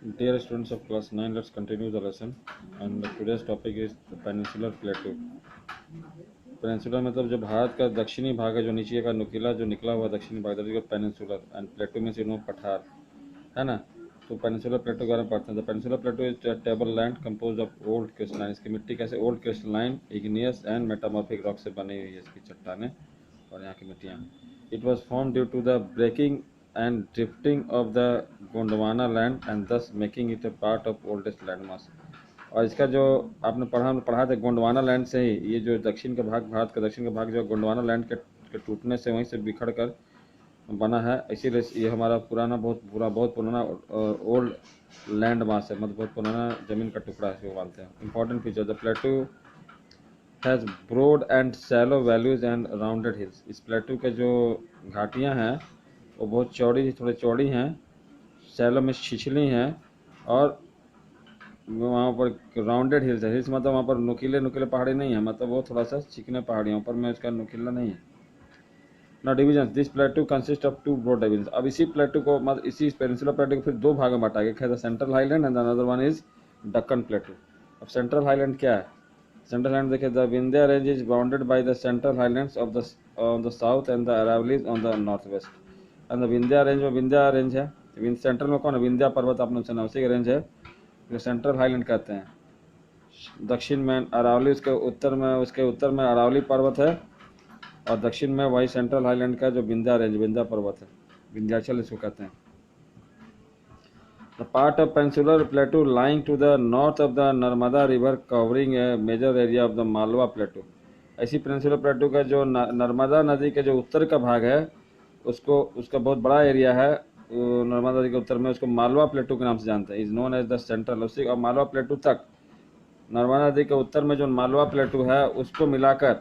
Dear students of class 9, let's continue the lesson. And today's topic is the peninsular plateau. Peninsular मतलब जो भारत का दक्षिणी भाग है, जो नीचे का नुकीला जो निकला हुआ दक्षिणी भाग है, पेनिनसुलर एंड प्लेटो में से पठार है ना। तो पेनिनसुलर प्लेटो के बारे में पढ़ते हैं। The peninsular Plato is table land compose of old crystalline. इसकी मिट्टी कैसे old crystalline igneous and metamorphic rock से बनी हुई है इसकी चट्टानें और यहाँ की मिट्टियाँ। It was form due to the breaking and drifting of the Gondwana land and thus making it a part of oldest landmass। और इसका जो आपने पढ़ा था गोंडवाना लैंड से ही ये जो दक्षिण का भाग, भारत का दक्षिण का भाग जो गोंडवाना लैंड के टूटने से वहीं से बिखर कर बना है, इसीलिए ये हमारा बहुत पुराना ओल्ड लैंड मास है, मतलब बहुत पुराना ज़मीन का टुकड़ा है, इसको मानते हैं। Important feature, the plateau has broad and shallow valleys and rounded hills. इस प्लेटू के जो घाटियाँ हैं वो बहुत थोड़ी चौड़ी हैं, शैलो में छिछली हैं और वहाँ पर राउंडेड हिल्स है। हिल्स मतलब वहाँ पर नुकीले पहाड़ी नहीं है, मतलब वो थोड़ा सा चिकने पहाड़ियों पर में उसका नुकीला नहीं है ना। Division, this plateau consist of 2 broad division. अब इसी प्लेटू को मतलब इसी पेनिनसुलर प्लेटू को फिर 2 भागों में बांटा गया है, central highland and another one is Deccan प्लेटू। अब सेंट्रल हाईलैंड क्या है? सेंट्रल हाईलैंड देखिए, the Vindhya range is bounded by the central highlands of the south and the Aravallis on the north west. And the Vindhya range में विंध्या रेंज है, central में कौन है? विंध्या पर्वत, आपने सुना, उसी का रेंज है जो सेंट्रल हाईलैंड कहते हैं। दक्षिण में अरावली, उसके उत्तर में अरावली पर्वत है और दक्षिण में वही सेंट्रल हाईलैंड का जो विंध्या रेंज, विंध्या पर्वत है, विंध्याचल इसको कहते हैं। The part of peninsular plateau lying to the north of the Narmada river covering a major area of the Malwa plateau. ऐसी पेनिनसुलर प्लेटू का जो नर्मदा नदी के जो उत्तर का भाग है उसका बहुत बड़ा एरिया है नर्मदा नदी के उत्तर में, उसको मालवा प्लेटू के नाम से जानते हैं। Is known as the central. उसी और मालवा प्लेटू तक, नर्मदा नदी के उत्तर में जो मालवा प्लेटू है उसको मिलाकर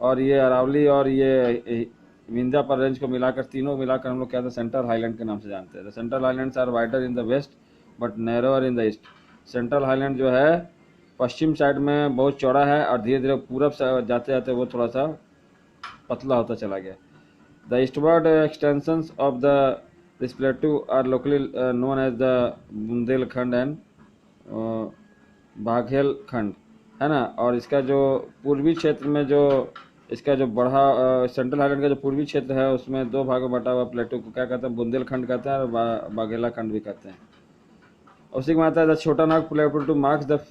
और ये अरावली और ये विंध्या पर रेंज को मिलाकर, तीनों मिलाकर हम लोग क्या सेंट्रल हाईलैंड के नाम से जानते हैं। The central highlands are wider in the west but narrower in the east. Central highland जो है पश्चिम साइड में बहुत चौड़ा है और धीरे धीरे पूरब जाते जाते वो थोड़ा सा पतला होता चला गया। The eastward extensions of the this plateau are locally known as the Bundelkhand and Baghelkhand, है ना। और इसका जो पूर्वी क्षेत्र में जो इसका जो सेंट्रल हाईलैंड का जो पूर्वी क्षेत्र है उसमें 2 भागों में बटा हुआ प्लेटू को क्या कहते हैं? बुंदेलखंड कहते हैं और बाघेला खंड भी कहते हैं। उसी में आता है the Chota Nagpur plateau marks the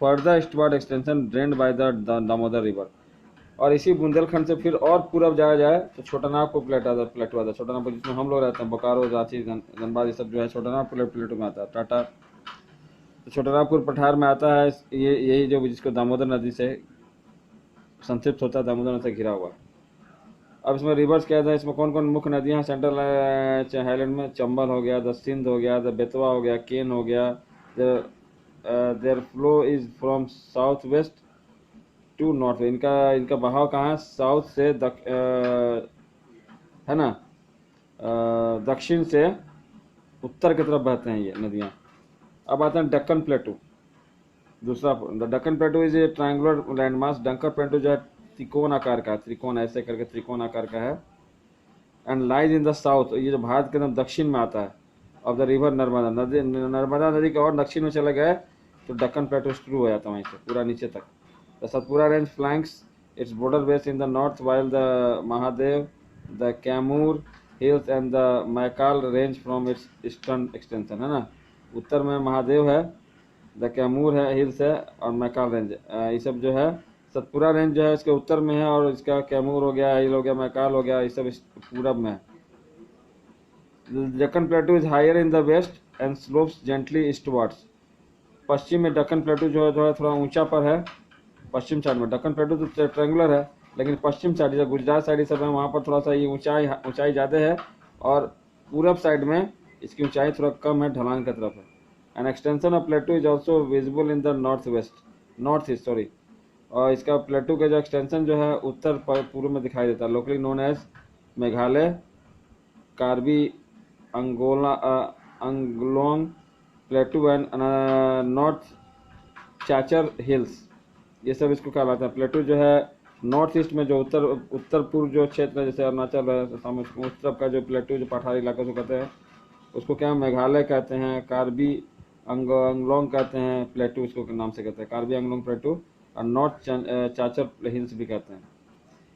further eastward extension drained by the Damodar river. और इसी बुंदेलखंड से फिर और पूरब जाया जाए तो छोटा नागपुर प्लेटू आता है। छोटा नागपुर जिसमें हम लोग रहते हैं, बोकारो, रांची, धनबाद, ये सब जो है छोटा नागपुर प्लेटू में आता है। टाटा तो छोटा नागपुर पठार में आता है ये, यही जो जिसको दामोदर नदी से संक्षिप्त होता है, दामोदर नदी से घिरा हुआ। अब इसमें रिवर्स क्या था, इसमें कौन कौन मुख्य नदियाँ हैं सेंट्रल हाईलैंड में? चंबल हो गया, द सिंध हो गया, द बेतवा हो गया, केन हो गया। Their flow is from south west to north. इनका बहाव कहाँ है? साउथ से है ना, दक्षिण से उत्तर की तरफ बहते हैं ये नदियाँ। अब आते हैं डक्कन प्लेटू, दूसरा। The Deccan plateau is a triangular landmass. Deccan प्लेटू जो है त्रिकोण आकार का, त्रिकोण ऐसे करके त्रिकोण आकार का है। And lies in the south, ये जो भारत के एकदम दक्षिण में आता है, of the river Narmada. Narmada नदी के और दक्षिण में चले गए तो डक्कन प्लेटू शुरू हो जाता है वहीं से पूरा नीचे तक। The Satpura range flanks its border base in the north while the Mahadev, the Kaimur hills and the Maikal range from its eastern extension, है ना। उत्तर में महादेव है, द कैमूर है, हिल्स है और मैकाल रेंज, ये सब जो है सतपुरा रेंज जो है इसके उत्तर में है और इसका कैमूर हो गया, हिल हो गया, मैकाल हो गया, ये सब पूरब में है। Deccan plateau is higher in the west and slopes gently eastwards. पश्चिम में डक्कन प्लेटू जो है थोड़ा ऊंचा पर है, पश्चिम साइड में। डक्कन प्लेटू तो ट्रेंगुलर है लेकिन पश्चिम साइड जैसे गुजरात साइड सब है वहाँ पर थोड़ा सा ये ऊंचाई ज़्यादा है और पूरब साइड में इसकी ऊंचाई थोड़ा कम है, ढलान की तरफ है। An extension of प्लेटू is also visible in the north east sorry. और इसका प्लेटू का जो एक्सटेंशन जो है उत्तर पूर्व में दिखाई देता है। Locally known as Meghalaya, Karbi Anglong plateau and north Cachar hills, ये सब इसको कहलाता है। प्लेटू जो है नॉर्थ ईस्ट में जो उत्तर पूर्व जो क्षेत्र है जैसे अरुणाचल है, उस तरफ का जो प्लेटू जो पठारी इलाका को कहते हैं उसको क्या मेघालय कहते हैं, कार्बी अंगलोंग कहते हैं, प्लेटू उसको के नाम से कहते हैं, कार्बी अंगलोंग प्लेटू, और नॉर्थ चाचर हिल्स भी कहते हैं।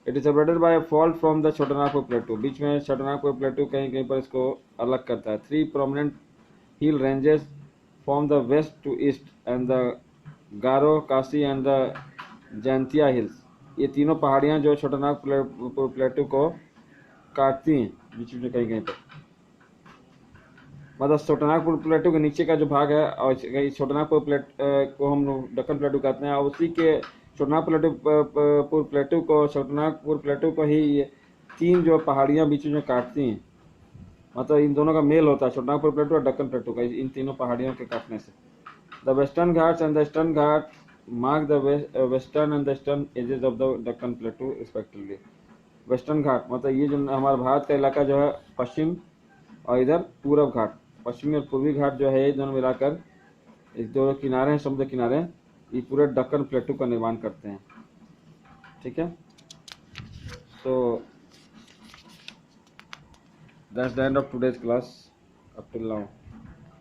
It is separated by a fault from the Chotanagpur plateau, बीच में छोटानागपुर प्लेटू कहीं कहीं पर इसको अलग करता है। 3 prominent hill ranges from the west to east and the Garo, Khasi and the Jaintia hills. ये तीनों पहाड़ियां जो छोटानागपुर प्लेटू को काटती हैं बीच में कहीं कहीं पर। मतलब छोटानागपुर प्लेटू के नीचे का जो भाग है और छोटानागपुर प्लेट को हम लोग दक्कन प्लेटू कहते हैं, और उसी के छोटानागपुर प्लेटू को ही ये 3 जो पहाड़ियां बीच में काटती हैं, मतलब इन दोनों का मेल होता है, छोटानागपुर प्लेटू और दक्कन प्लेटू का, इन तीनों पहाड़ियों के काटने से। The western Ghats and the eastern Ghat mark the western and the eastern edges of the Deccan plateau respectively. Western Ghat मतलब ये जो हमारा भारत का इलाका जो है पश्चिम, और इधर पूरब घाट, पश्चिमी और पूर्वी घाट जो है ये दोनों मिलाकर इस दो किनारे हैं, समुद्र किनारे, ये पूरे दक्कन प्लेटू का निर्माण करते हैं। ठीक है, so that's the end of today's class up till now.